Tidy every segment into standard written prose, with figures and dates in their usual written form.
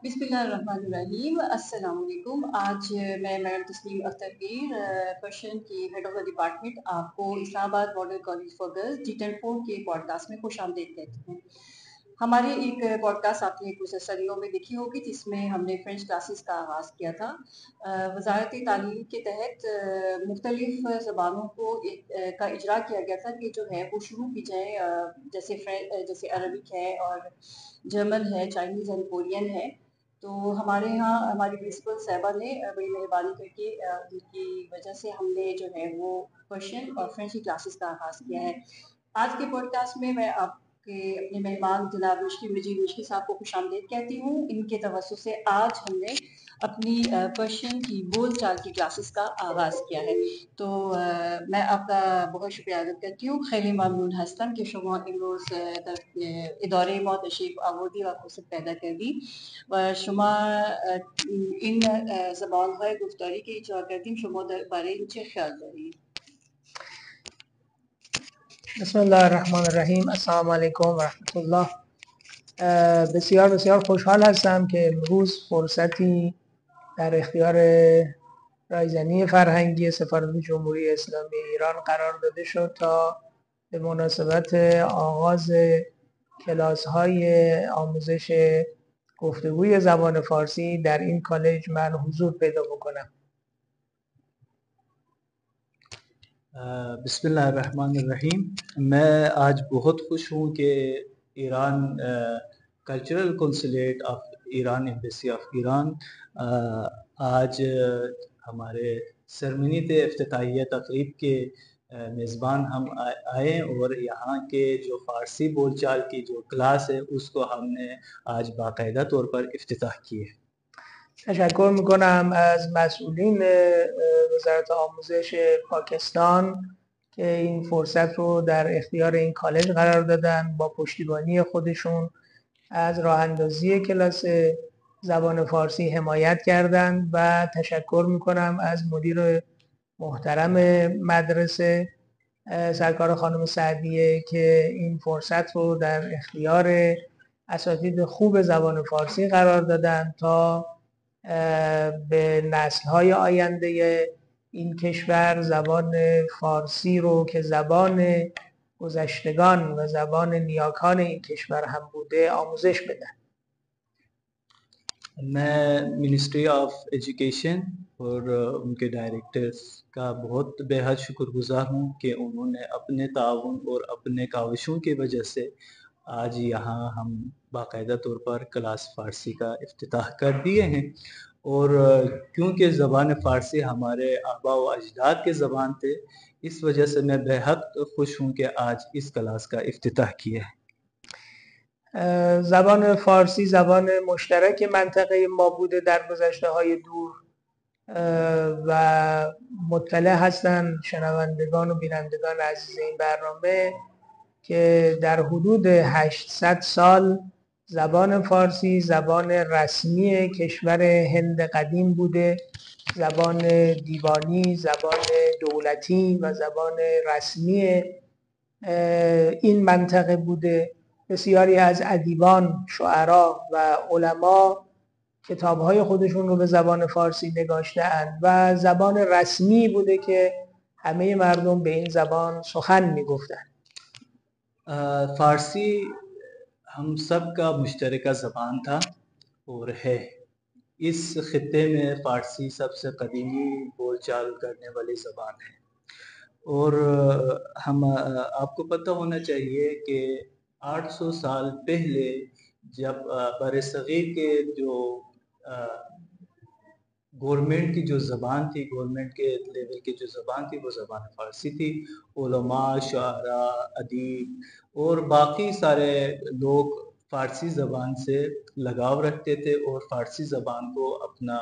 बिस्मिल्लाहिर्रहमानिर्रहीम। अस्सलाम वालेकुम। आज मैं मैडम तस्नीम अख्तर मीर, पर्शियन की हेड ऑफ द डिपार्टमेंट, आपको Islamabad model college for girls G10 4 के पॉडकास्ट में खुशामदीद कहती हूँ। हमारे एक पॉडकास्ट आपने गुज़श्ता सदियों में देखी होगी जिसमें हमने फ्रेंच क्लासेस का आगाज़ किया था। वजारत तालीम के तहत मुख्तलिफ ज़बानों को का इजरा किया गया था कि जो है वो शुरू की जाए, जैसे अरबिक है और जर्मन है, चाइनीज़ एंड कोरियन है। तो हमारे यहाँ हमारी प्रिंसिपल साहिबा ने बड़ी मेहरबानी करके उनकी वजह से हमने जो है वो पर्शियन और फ्रेंच की क्लासेस का आगाज़ किया है। आज के पॉडकास्ट में मैं आपके अपने मेहमान जनाब मिश्की मजीद मिश्की साहब को खुशामदीद कहती हूँ। इनके तवज्जुह से आज हमने अपनी पर्शियन की बोल चाल की क्लासेस का आगाज़ किया है। तो मैं आपका बहुत शुक्रिया अदा करती हूँ। खैली ममनून हस्तम कि शमा इमरोज़ इदारे मा तशरीफ आवردی و فرصت پیدا کردیم و شما این زبان‌های گفتاری که ایجاد کردیم شما برای این چه خیال دارید؟ بسم الله الرحمن الرحیم. السلام علیکم و رحمت الله. بسیار بسیار خوشحال هستم که امروز فرصتی در اختیار رایزنی فرهنگی سفارت جمهوری اسلامی ایران قرار داده شد تا به مناسبت آغاز کلاس های آموزش گفتگوی زبان فارسی در این کالج من حضور پیدا بکنم. बिस्मिल्लाहिर्रहमानिर्रहीम। मैं आज बहुत खुश हूँ कि Iran cultural consulate of Iran embassy of Iran आज हमारे सरमनी इफ्तिताहिया तकरीब के मेज़बान हम आए और यहाँ के जो फ़ारसी बोलचाल की जो क्लास है उसको हमने आज बाकायदा तौर पर इफ्तिताह की है। تشکر میکنم از مسئولین وزارت آموزش پاکستان که این فرصت رو در اختیار این کالج قرار دادن، با پشتیبانی خودشون از راه اندازی کلاس زبان فارسی حمایت کردند و تشکر میکنم از مدیر محترم مدرسه سرکار خانم سعدیه که این فرصت رو در اختیار اساتید خوب زبان فارسی قرار دادن تا به نسل‌های آینده این کشور زبان فارسی رو که زبان گذشتگان و زبان نیاکان این کشور هم بوده آموزش بدن. मैं मिनिस्ट्री ऑफ एजुकेशन और उनके डायरेक्टर्स का बहुत बेहद शुक्रगुजार हूँ कि उन्होंने अपने ताउन और अपने काविशों की वजह से आज यहाँ हम बाकायदा तौर पर क्लास फ़ारसी का इफ्तिताह कर दिए हैं। और क्योंकि ज़बान फ़ारसी हमारे आबा व अजदाद के ज़बान थे, इस वजह से मैं बेहद खुश हूँ कि आज इस क्लास का इफ्तिताह किया है। زبان فارسی زبان مشترک منطقه ما بوده در گذشته‌های دور و مطلع هستند شنوندگان و بینندگان عزیز این برنامه که در حدود 800 سال زبان فارسی زبان رسمی کشور هند قدیم بوده، زبان دیوانی، زبان دولتی و زبان رسمی این منطقه بوده. بسیاری از ادیبان، شعرا و علما کتاب‌های خودشون رو به زبان فارسی نگاشته‌اند و زبان رسمی بوده که همه مردم به این زبان سخن می‌گفتند. फ़ारसी हम सब का मुश्तरका ज़बान था और है। इस ख़ित्ते में फ़ारसी सबसे कदीमी बोलचाल करने वाली ज़बान है और हम आपको पता होना चाहिए कि 800 साल पहले जब बरसग़ीर के जो गवर्नमेंट की जो ज़बान थी, गवर्नमेंट के लेवल की जो ज़बान थी वो ज़बान फ़ारसी थी। उलमा, शुअरा, अदीब और बाकी सारे लोग फ़ारसी ज़बान से लगाव रखते थे और फ़ारसी ज़बान को अपना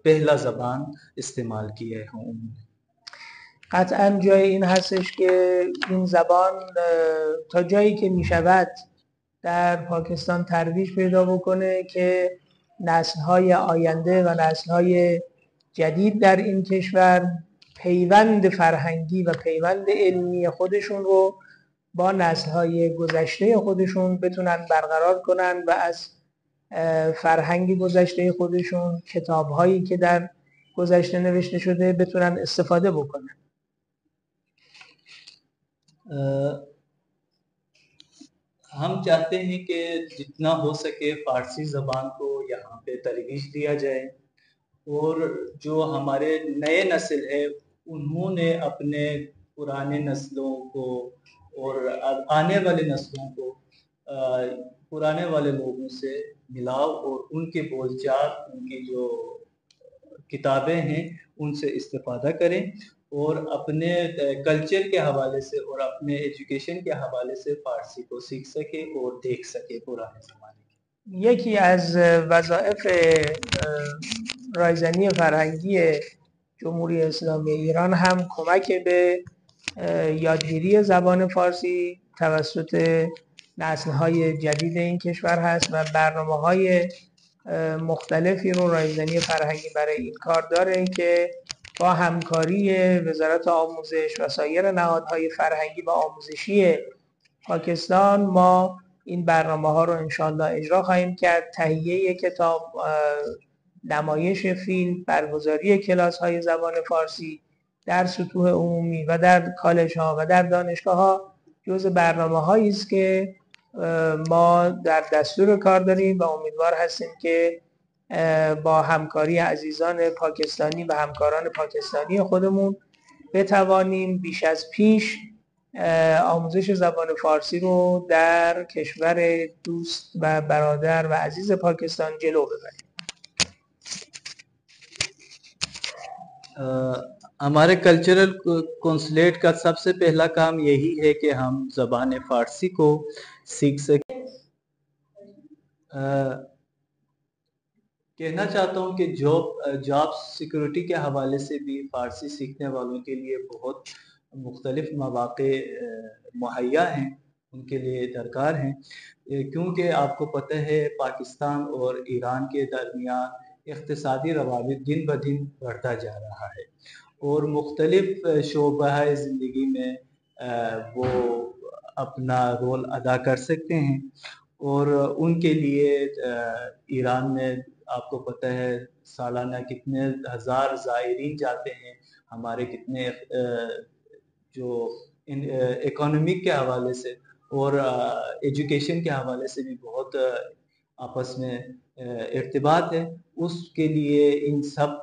पहला ज़बान इस्तेमाल किए हैं उन्होंने। قطعا جای این هستش که این زبان تا جایی که می شود در پاکستان ترویج پیدا بکنه که نسل‌های آینده و نسل‌های جدید در این کشور پیوند فرهنگی و پیوند علمی خودشون رو با نسل‌های گذشته خودشون بتونن برقرار کنن و از فرهنگ گذشته خودشون، کتاب‌هایی که در گذشته نوشته شده بتونن استفاده بکنن. हम चाहते हैं कि जितना हो सके फ़ारसी ज़बान को यहाँ पे तरजीह दिया जाए, और जो हमारे नए नस्ल है उन्होंने अपने पुराने नस्लों को और अब आने वाले नस्लों को पुराने वाले लोगों से मिलाव और उनके बोलचाल, उनकी जो किताबें हैं उनसे इस्तेफादा करें, और अपने कल्चर के हवाले से और अपने एजुकेशन के हवाले से फ़ारसी को सीख सके और देख सके पुराने ज़माने की. یکی از وظایف رایزنی فرهنگی جمهوری اسلامی ایران هم کمک به یادگیری زبان فارسی توسط نسل‌های جدید این کشور هست و برنامه‌های مختلفی رو رایزنی فرهنگی برای این کار داره که با همکاری وزارت آموزش و سایر نهادهای فرهنگی و آموزشی پاکستان ما این برنامه‌ها رو انشالله اجرا خواهیم کرد. تهیه کتاب، نمایش فیلم، برگزاری کلاس‌های زبان فارسی در سطوح عمومی و در کالج‌ها و در دانشگاه‌ها جزء برنامه‌هایی است که ما در دستور کار داریم و امیدوار هستیم که با همکاری عزیزان پاکستانی و همکاران پاکستانی خودمون بتوانیم بیش از پیش آموزش زبان فارسی رو در کشور دوست و برادر و عزیز پاکستان جلو ببریم. हमारे कल्चरल कौंसलेट का सबसे पहला काम यही है कि हम ज़बान फ़ारसी को सीख सकें. कहना चाहता हूँ कि जॉब सिक्योरिटी के हवाले से भी फ़ारसी सीखने वालों के लिए बहुत मुख्तलिफ मौक़े मुहैया हैं, उनके लिए दरकार हैं, क्योंकि आपको पता है पाकिस्तान और ईरान के दरमियान इक़्तिसादी रवाबित दिन ब दिन बढ़ता जा रहा है और मुख्तलिफ शोबा ज़िंदगी में वो अपना रोल अदा कर सकते हैं. और उनके लिए ईरान में आपको पता है सालाना कितने हज़ार ज़ायरीन जाते हैं, हमारे कितने जो इकोनॉमिक के हवाले से और एजुकेशन के हवाले से भी बहुत आपस में इर्तिबात है. उसके लिए इन सब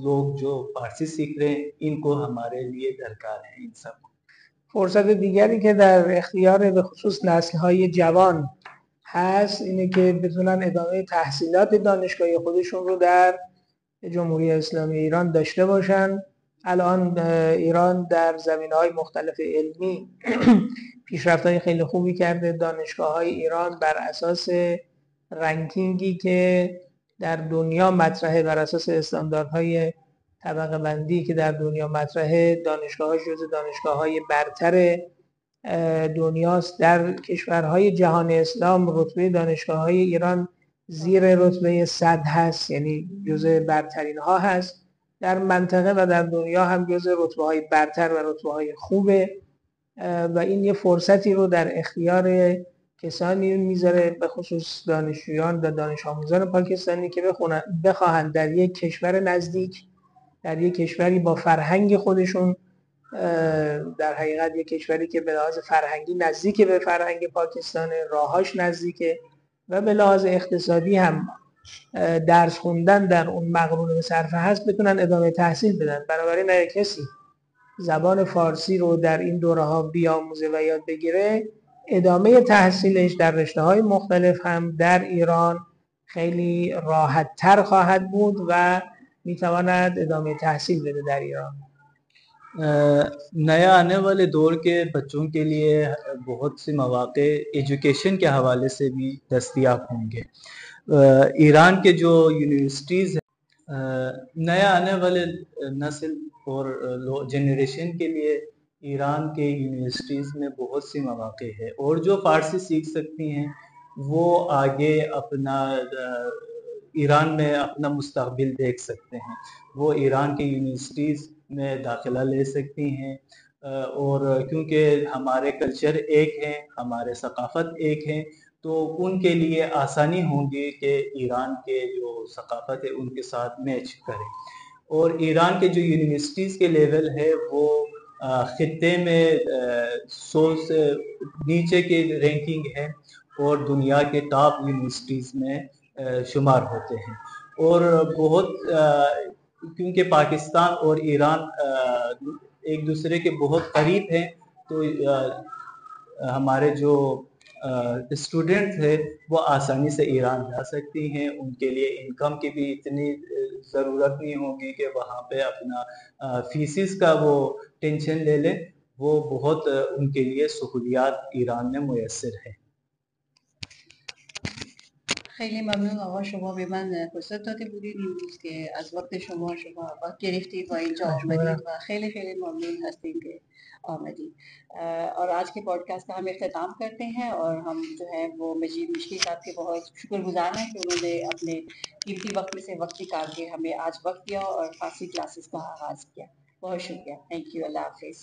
लोग जो फारसी सीख रहे हैं इनको हमारे लिए दरकार है. इन सब فرصت دیگری که در اختیار به خصوص نسل‌های جوان هست اینه که بتونن ادامه تحصیلات دانشگاهی خودشون رو در جمهوری اسلامی ایران داشته باشن. الان ایران در زمینه‌های مختلف علمی پیشرفت‌های خیلی خوبی کرده. دانشگاه‌های ایران بر اساس رنکینگی که در دنیا مطرحه، بر اساس استانداردهای طبقه بندی که در دنیا مطرحه، دانشگاه‌ها جزو دانشگاه‌های برتر دنیاست. در کشورهای جهان اسلام رتبه دانشگاه‌های ایران زیر رتبه 100 هست، یعنی جزو برترین ها هست. در منطقه و در دنیا هم جزو رتبه‌های برتر و رتبه‌های خوبه و این یه فرصتی رو در اختیار کسانی میذاره، به خصوص دانشجویان و دانش آموزان پاکستانی که بخواهند در یک کشور نزدیک، در یک کشوری با فرهنگ خودشون، در حقیقت یک کشوری که به لحاظ فرهنگی نزدیک به فرهنگ پاکستان، راهاش نزدیکه و به لحاظ اقتصادی هم درس خوندن در اون مقرون به صرفه هست، بتونن ادامه تحصیل بدن. بنابراین اگه کسی زبان فارسی رو در این دوره ها بیاموزه و یاد بگیره، ادامه تحصیلش در رشته‌های مختلف هم در ایران خیلی راحت تر خواهد بود و میتواند ادامه تحصیل بده در ایران. नया आने वाले दौर के बच्चों के लिए बहुत से मौक़े एजुकेशन के हवाले से भी दस्तयाब होंगे. ईरान के जो यूनिवर्सिटीज़ हैं, नया आने वाले नस्ल और जनरेशन के लिए ईरान के यूनिवर्सिटीज़ में बहुत सी मौक़े हैं और जो फ़ारसी सीख सकती हैं वो आगे अपना ईरान में अपना मुस्तक़बिल देख सकते हैं. वो ईरान के यूनिवर्सिटीज़ में दाखिला ले सकती हैं और क्योंकि हमारे कल्चर एक हैं, हमारे सकाफ़त एक हैं, तो उनके लिए आसानी होगी कि ईरान के जो सकाफ़त है उनके साथ मैच करें। और ईरान के जो यूनिवर्सिटीज़ के लेवल है वो ख़ित्ते में 100 से नीचे की रैंकिंग है और दुनिया के टॉप यूनिवर्सिटीज़ में शुमार होते हैं। और बहुत क्योंकि पाकिस्तान और ईरान एक दूसरे के बहुत करीब हैं, तो हमारे जो स्टूडेंट थे वो आसानी से ईरान जा सकती हैं। उनके लिए इनकम की भी इतनी ज़रूरत नहीं होगी कि वहाँ पे अपना फीसिस का वो टेंशन ले लें। वो बहुत उनके लिए सहूलियात ईरान में मुयस्सर है। خیلی ممنون آقا، شما به من فرصت داده بودید امروز که از وقت شما وقت گرفتید و اینجا آمدید و خیلی خیلی ممنون هستیم که آمدید. और आज के पॉडकास्ट का हम इख्तिताम करते हैं और हम जो है वो मजीद मिश्री साहब के बहुत शुक्रगुजार हैं कि उन्होंने अपने कीमती वक्त में से वक्त निकाल के हमें आज वक्त दिया और फारसी क्लासेस का आगाज़ किया। बहुत शुक्रिया। Thank you. अल्लाह हाफिज़।